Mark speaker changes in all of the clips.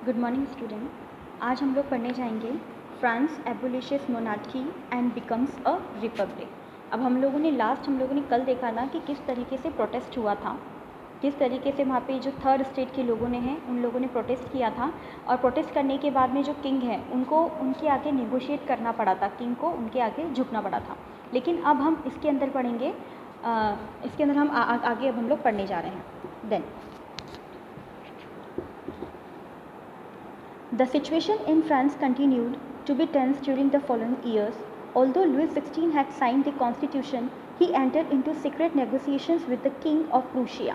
Speaker 1: Good morning student. आज हम लोग पढ़ने जाएंगे France abolishes monarchy and becomes a republic. अब हम लोगों ने कल देखा ना कि किस तरीके से प्रोटेस्ट हुआ था, किस तरीके से वहाँ पे जो थर्ड स्टेट के लोगों ने हैं उन लोगों ने प्रोटेस्ट किया था, और प्रोटेस्ट करने के बाद में जो किंग है उनको उनके आगे नेगोशिएट करना पड़ा था, किंग को उनके आगे झुकना पड़ा था। लेकिन अब हम इसके अंदर पढ़ेंगे, इसके अंदर हम आगे अब हम लोग पढ़ने जा रहे हैं। Then the situation in France continued to be tense during the following years. Although Louis XVI had signed the constitution, he entered into secret negotiations with the King of Prussia.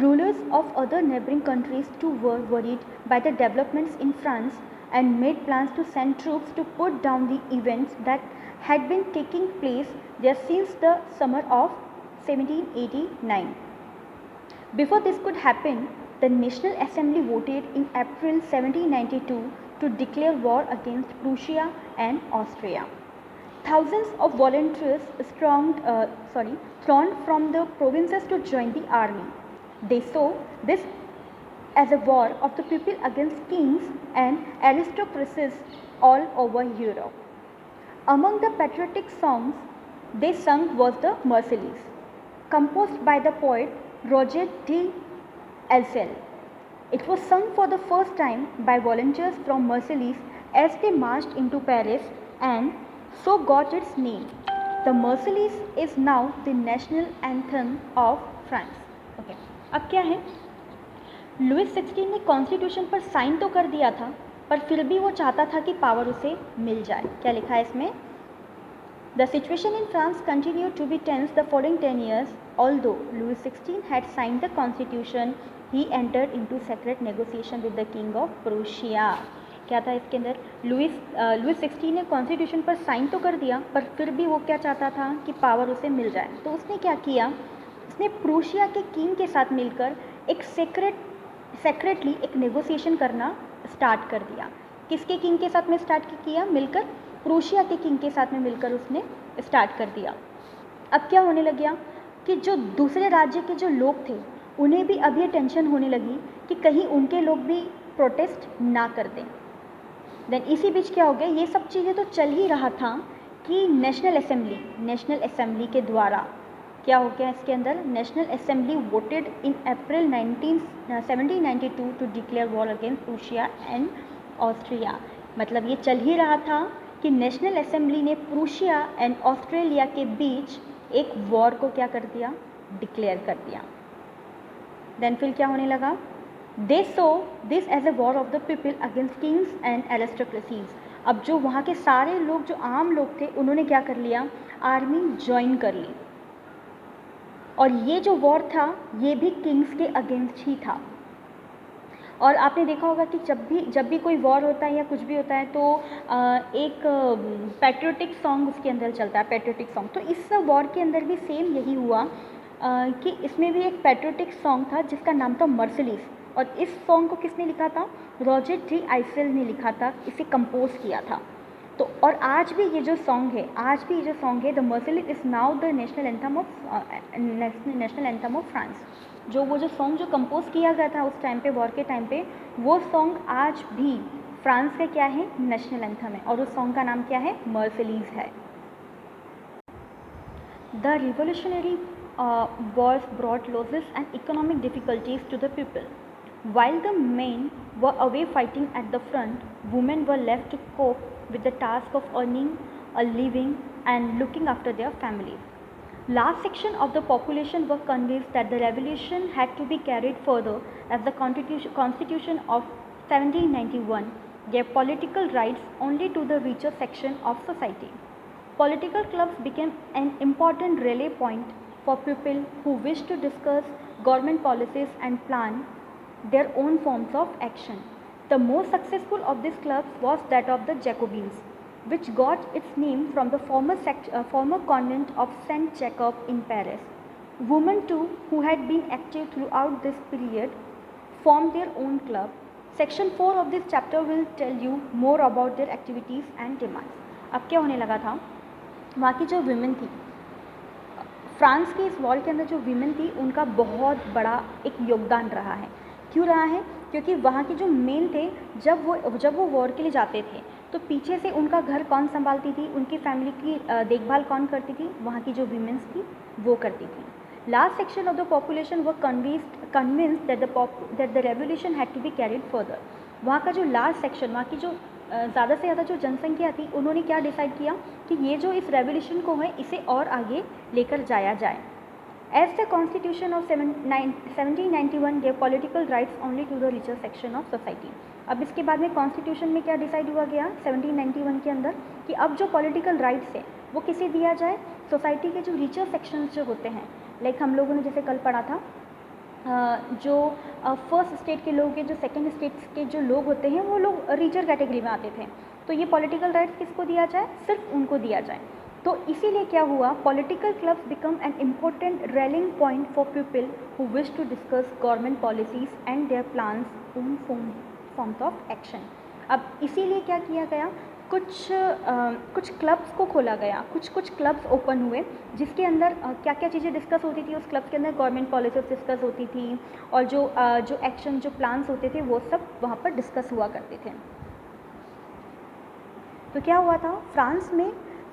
Speaker 1: Rulers of other neighboring countries too were worried by the developments in France and made plans to send troops to put down the events that had been taking place there since the summer of 1789. Before this could happen, the National Assembly voted in April 1792 to declare war against Prussia and Austria. Thousands of volunteers thronged from the provinces to join the army. They saw this as a war of the people against kings and aristocracies all over Europe. Among the patriotic songs they sung was the Marseillaise, composed by the poet Roger de Elcel. It was sung for the first time by volunteers from Marseilles as they marched into Paris and so got its name. The Marseillaise is now the national anthem of France. Okay. अब क्या है, Louis 16 ने constitution पर sign तो कर दिया था, पर फिर भी वो चाहता था कि पावर उसे मिल जाए। क्या लिखा है इसमें? The situation in France continued to be tense the following 10 years. Although Louis XVI had signed the constitution, he entered into secret negotiation with the King of Prussia. क्या था इसके अंदर? लुइस 16 ने कॉन्स्टिट्यूशन पर साइन तो कर दिया, पर फिर भी वो क्या चाहता था कि पावर उसे मिल जाए। तो उसने क्या किया, उसने प्रूशिया के किंग के साथ मिलकर एक सेक्रेटली एक नेगोशिएशन करना स्टार्ट कर दिया। किसके किंग के साथ में स्टार्ट किया? मिलकर प्रूशिया के किंग के साथ में मिलकर उसने स्टार्ट कर दिया। अब क्या होने लग गया कि जो दूसरे राज्य के जो लोग थे उन्हें भी अब ये टेंशन होने लगी कि कहीं उनके लोग भी प्रोटेस्ट ना कर दें। देन इसी बीच क्या हो गया, ये सब चीज़ें तो चल ही रहा था कि नेशनल असेंबली के द्वारा क्या हो गया, इसके अंदर national assembly voted in April 1792 to declare war against Prussia and Austria. मतलब ये चल ही रहा था कि नेशनल असेंबली ने प्रूशिया एंड ऑस्ट्रेलिया के बीच एक वॉर को क्या कर दिया, डिक्लेयर कर दिया। देन फिर क्या होने लगा, they saw this as a war of the people against kings and aristocracies. अब जो वहाँ के सारे लोग, जो आम लोग थे, उन्होंने क्या कर लिया, आर्मी ज्वाइन कर ली, और ये जो वॉर था ये भी किंग्स के अगेंस्ट ही था। और आपने देखा होगा कि जब भी कोई वॉर होता है या कुछ भी होता है तो एक पैट्रियोटिक सॉन्ग उसके अंदर चलता है, पैट्रियोटिक सॉन्ग। तो इस वॉर के अंदर भी सेम यही हुआ कि इसमें भी एक पैट्रियोटिक सॉन्ग था जिसका नाम था मर्सिलीज, और इस सॉन्ग को किसने लिखा था? रॉजर डी आइसेल ने लिखा था, इसे कंपोज किया था। तो और आज भी ये जो सॉन्ग है the Marseillaise is now the national anthem of France. वो जो सॉन्ग जो कंपोज किया गया था उस टाइम पे, वॉर के टाइम पे, वो सॉन्ग आज भी फ्रांस का क्या है, नेशनल एंथम है, और उस सॉन्ग का नाम क्या है, मर्सिलीज है। The revolutionary wars brought losses and economic difficulties to the people. While the men were away fighting at the front, women were left to cope with the task of earning a living and looking after their families. Large section of the population were convinced that the revolution had to be carried further as the Constitution of 1791 gave political rights only to the richer section of society. Political clubs became an important rally point for people who wished to discuss government policies and plan their own forms of action. The most successful of these clubs was that of the Jacobins, which got its name from the former convent of Saint Jacob in Paris. Women too, who had been active throughout this period, formed their own club. Section 4 of this chapter will tell you more about their activities and demands. अब क्या होने लगा था, वहाँ की जो women थी, France के इस वॉर के अंदर जो विमेन थी, उनका बहुत बड़ा एक योगदान रहा है। क्यों रहा है? क्योंकि वहाँ के जो मेन थे, जब वो वॉर के लिए जाते थे तो पीछे से उनका घर कौन संभालती थी, उनकी फैमिली की देखभाल कौन करती थी, वहाँ की जो वीमेंस थी वो करती थी। Large section of the population were convinced that the revolution had to be carried further. वहाँ का जो लार्ज सेक्शन, वहाँ की जो ज़्यादा से ज़्यादा जो जनसंख्या थी, उन्होंने क्या डिसाइड किया कि ये जो इस रेवोल्यूशन को है इसे और आगे लेकर जाया जाए। As the Constitution of 1791 gave political rights only to the richer section of society। अब इसके बाद में कॉन्स्टिट्यूशन में क्या डिसाइड हुआ गया 1791 के अंदर कि अब जो पॉलिटिकल राइट्स है वो किसे दिया जाए, सोसाइटी के जो रिचर सेक्शंस जो होते हैं। लाइक हम लोगों ने जैसे कल पढ़ा था, जो फर्स्ट स्टेट के लोग हैं, जो सेकंड स्टेट के जो लोग होते हैं वो लोग रिचर कैटेगरी में आते थे। तो ये पॉलिटिकल राइट्स किसको दिया जाए, सिर्फ उनको दिया जाए। तो इसीलिए क्या हुआ, political clubs become an important rallying point for people who wish to discuss government policies and their plans in forms of action. अब इसीलिए क्या किया गया, कुछ क्लब्स को खोला गया, कुछ क्लब्स ओपन हुए जिसके अंदर क्या क्या चीज़ें डिस्कस होती थी। उस क्लब्स के अंदर गवर्नमेंट पॉलिसीज डिस्कस होती थी और जो एक्शन, जो प्लान्स होते थे वो सब वहाँ पर डिस्कस हुआ करते थे। तो क्या हुआ था, फ्रांस में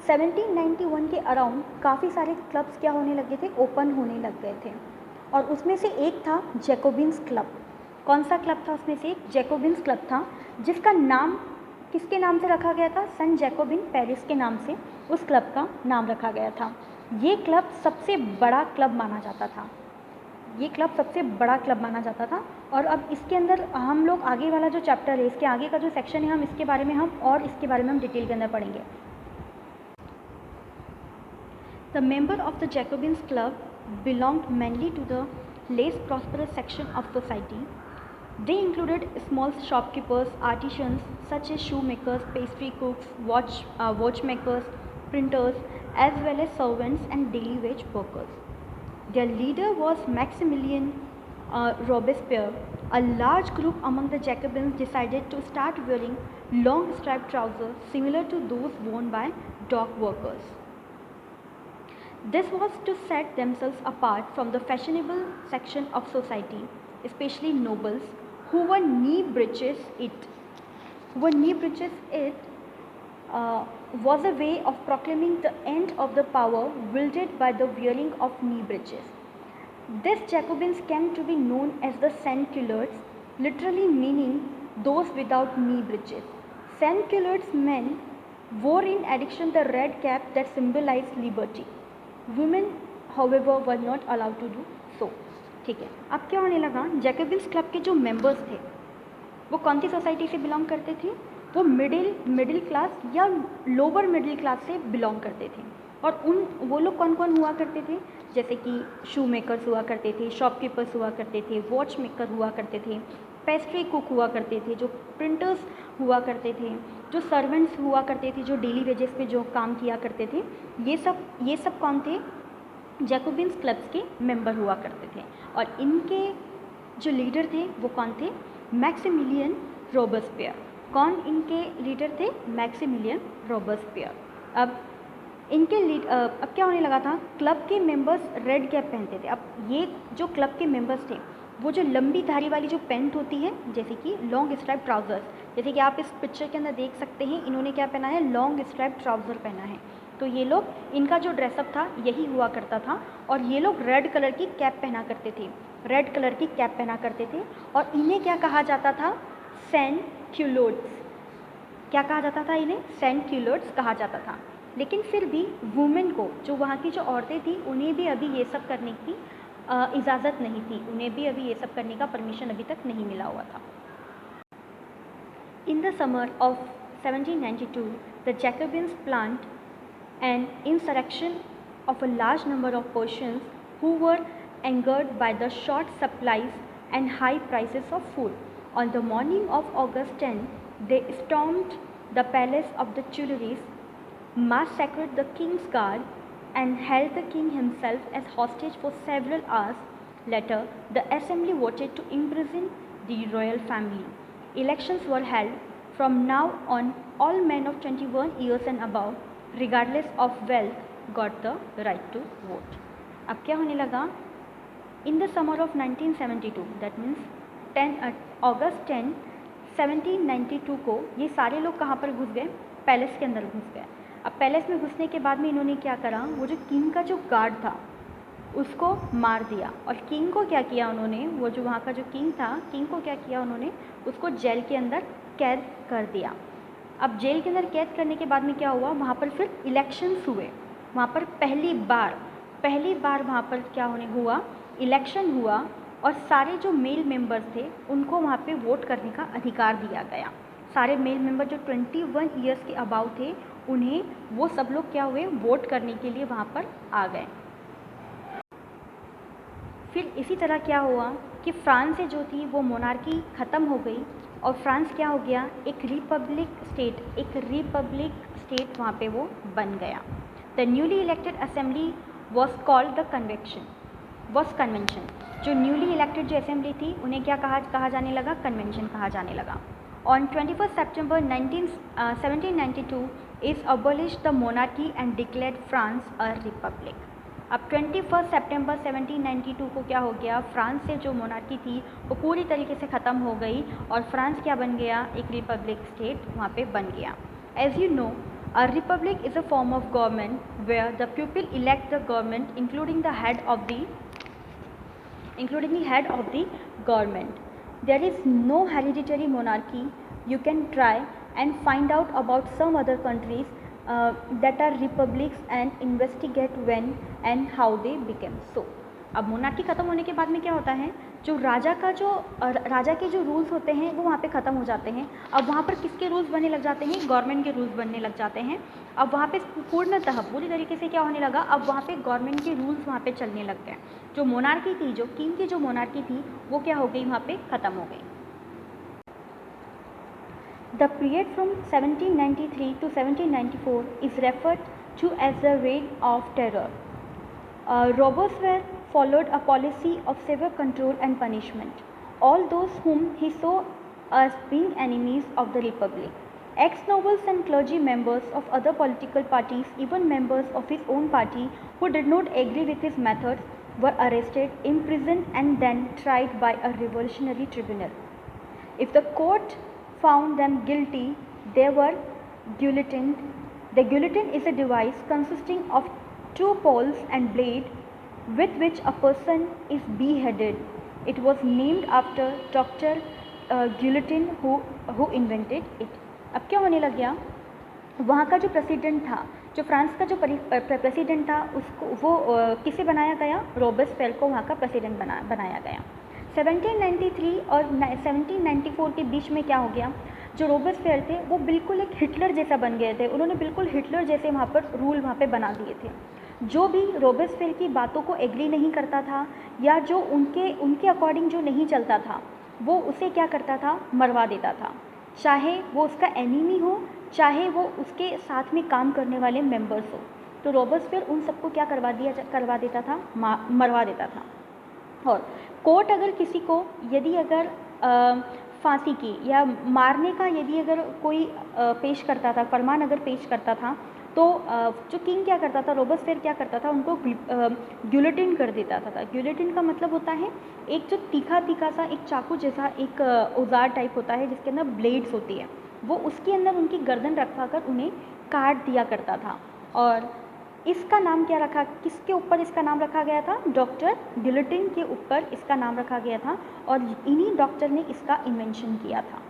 Speaker 1: 1791 के अराउंड काफ़ी सारे क्लब्स क्या होने लगे थे, ओपन होने लग गए थे। और उसमें से एक था जैकोबिन्स क्लब। कौन सा क्लब था उसमें से, जैकोबिन्स क्लब था, जिसका नाम किसके नाम से रखा गया था, सन जैकोबिन पेरिस के नाम से उस क्लब का नाम रखा गया था। ये क्लब सबसे बड़ा क्लब माना जाता था, ये क्लब सबसे बड़ा क्लब माना जाता था। और अब इसके अंदर हम लोग आगे वाला जो चैप्टर है, इसके आगे का जो सेक्शन है, हम इसके बारे में इसके बारे में हम डिटेल के अंदर पढ़ेंगे। The member of the Jacobins Club belonged mainly to the less prosperous section of society. They included small shopkeepers, artisans such as shoemakers, pastry cooks, watchmakers, printers, as well as servants and daily wage workers. Their leader was Maximilien Robespierre. A large group among the Jacobins decided to start wearing long striped trousers similar to those worn by dock workers. This was to set themselves apart from the fashionable section of society, especially nobles, who were knee breeches. Was a way of proclaiming the end of the power wielded by the wearing of knee breeches. This Jacobins came to be known as the sans-culottes, literally meaning those without knee breeches. Sans-culottes men wore in addition the red cap that symbolized liberty. Women, however, were not allowed to do so. ठीक है, अब क्या होने लगा, Jacobins club के जो members थे वो कौन सी सोसाइटी से बिलोंग करते थे, वो मिडिल क्लास या लोअर मिडिल क्लास से बिलोंग करते थे। और वो लोग कौन कौन हुआ करते थे, जैसे कि शू मेकर्स हुआ करते थे, शॉपकीपर्स हुआ करते थे, वॉच मेकर हुआ करते थे, पेस्ट्री कुक हुआ करते थे, जो प्रिंटर्स हुआ करते थे, जो सर्वेंट्स हुआ करते थे, जो डेली वेजेस पे जो काम किया करते थे, ये सब कौन थे, जैकोबिन्स क्लब्स के मेंबर हुआ करते थे। और इनके जो लीडर थे वो कौन थे, मैक्सिमिलियन रोबेस्पियर। कौन इनके लीडर थे, मैक्सिमिलियन रोबेस्पियर। अब क्या होने लगा था, क्लब के मेंबर्स रेड कैप पहनते थे। अब ये जो क्लब के मेंबर्स थे वो जो लंबी धारी वाली जो पैंट होती है, जैसे कि लॉन्ग स्ट्राइप ट्राउज़र्स, जैसे कि आप इस पिक्चर के अंदर देख सकते हैं, इन्होंने क्या पहना है, लॉन्ग स्ट्राइप ट्राउज़र पहना है। तो ये लोग, इनका जो ड्रेसअप था यही हुआ करता था। और ये लोग रेड कलर की कैप पहना करते थे, रेड कलर की कैप पहना करते थे। और इन्हें क्या कहा जाता था, सैन-क्यूलोट्स। क्या कहा जाता था, इन्हें सैन-क्यूलोट्स कहा जाता था। लेकिन फिर भी वुमेन को, जो वहाँ की जो औरतें थी, उन्हें भी अभी ये सब करने की इजाज़त नहीं थी, उन्हें भी अभी ये सब करने का परमिशन अभी तक नहीं मिला हुआ था। In the summer of 1792, the Jacobins planned an insurrection of a large number of Persians who were angered by the short supplies and high prices of food. On the morning of August 10, they stormed the palace of the Tuileries, massacred the king's guard, and held the king himself as hostage for several hours. Later, the assembly voted to imprison the royal family. Elections were held. From now on, all men of 21 years and above, regardless of wealth, got the right to vote. अब क्या होने लगा, in the summer of 1972, that means अगस्त 10 1792 को ये सारे लोग कहाँ पर घुस गए? पैलेस के अंदर घुस गए। अब पैलेस में घुसने के बाद में इन्होंने क्या करा, वो जो किंग का जो गार्ड था उसको मार दिया। और किंग को क्या किया उन्होंने, वो जो वहाँ का जो किंग था, किंग को क्या किया उन्होंने, उसको जेल के अंदर कैद कर दिया। अब जेल के अंदर कैद करने के बाद में क्या हुआ, वहाँ पर फिर इलेक्शंस हुए। वहाँ पर पहली बार वहाँ पर क्या होने हुआ, इलेक्शन हुआ और सारे जो मेल मेंबर्स थे उनको वहाँ पे वोट करने का अधिकार दिया गया। सारे मेल मेंबर जो 21 ईयर्स के अबाउ थे उन्हें, वो सब लोग क्या हुए, वोट करने के लिए वहाँ पर आ गए। फिर इसी तरह क्या हुआ कि फ्रांस से जो थी वो मोनार्की ख़त्म हो गई और फ्रांस क्या हो गया, एक रिपब्लिक स्टेट वहाँ पे वो बन गया। The newly elected assembly was called the convention. जो न्यूली इलेक्टेड जो असेंबली थी उन्हें क्या कहा जाने लगा, कन्वेंशन कहा जाने लगा। On 21 September 1792 is abolished the monarchy and declared France a republic. अब 21 सितंबर 1792 को क्या हो गया, फ्रांस से जो मोनार्की थी वो पूरी तरीके से ख़त्म हो गई और फ्रांस क्या बन गया, एक रिपब्लिक स्टेट वहाँ पे बन गया। As you know, a republic is a form of government where the people elect the government including the head of the government. There is no hereditary monarchy. You can try and find out about some other countries that are republics and investigate when and how they became so. अब monarchy ख़त्म होने के बाद में क्या होता है, जो राजा के जो रूल्स होते हैं वो वहाँ पे ख़त्म हो जाते हैं। अब वहाँ पर किसके रूल्स बनने लग जाते हैं, गवर्नमेंट के रूल्स बनने लग जाते हैं। अब वहाँ पे पूर्णतः पूरी तरीके से क्या होने लगा, अब वहाँ पे गवर्नमेंट के रूल्स वहाँ पे चलने लग गए। जो मोनार्की थी, जो किंग की जो मोनार्की थी वो क्या हो गई, वहाँ पे ख़त्म हो गई। The period from 1793 to 1794 is referred to as the Reign of Terror. Robespierre followed a policy of severe control and punishment. All those whom he saw as being enemies of the Republic. Ex-nobles and clergy members of other political parties, even members of his own party who did not agree with his methods, were arrested, imprisoned, and then tried by a revolutionary tribunal. If the court found them guilty, they were guillotined. The guillotine is a device consisting of two poles and blade with which a person is beheaded. It was named after Dr. Guillotin who invented it. अब क्या होने लग गया, वहाँ का जो president था, जो फ्रांस का जो प्रेसिडेंट था, उसको वो किसे बनाया गया, रोबेस्पियर को वहाँ का प्रेसिडेंट बनाया गया। 1793 और 1794 के बीच में क्या हो गया, जो रोबेस्पियर थे वो बिल्कुल एक हिटलर जैसा बन गए थे। उन्होंने बिल्कुल हिटलर जैसे वहाँ पर रूल वहाँ पे बना दिए थे। जो भी रोबेस्पियर की बातों को एग्री नहीं करता था या जो उनके अकॉर्डिंग जो नहीं चलता था वो उसे क्या करता था, मरवा देता था। चाहे वो उसका एनिमी हो, चाहे वो उसके साथ में काम करने वाले मेंबर्स हो, तो रोबेस्पियर उन सबको क्या करवा देता था, मरवा देता था। और कोर्ट अगर किसी को यदि अगर फांसी की या मारने का यदि अगर कोई पेश करता था, फरमान अगर पेश करता था, तो जो किंग क्या करता था, रोबेस्पियर क्या करता था, उनको गिलोटिन कर देता था। गिलोटिन का मतलब होता है एक जो तीखा सा एक चाकू जैसा एक औजार टाइप होता है जिसके अंदर ब्लेड्स होती है, वो उसके अंदर उनकी गर्दन रखवा कर उन्हें काट दिया करता था। और इसका नाम क्या रखा, किसके ऊपर इसका नाम रखा गया था, डॉक्टर गिलोटिन के ऊपर इसका नाम रखा गया था और इन्हीं डॉक्टर ने इसका इन्वेंशन किया था।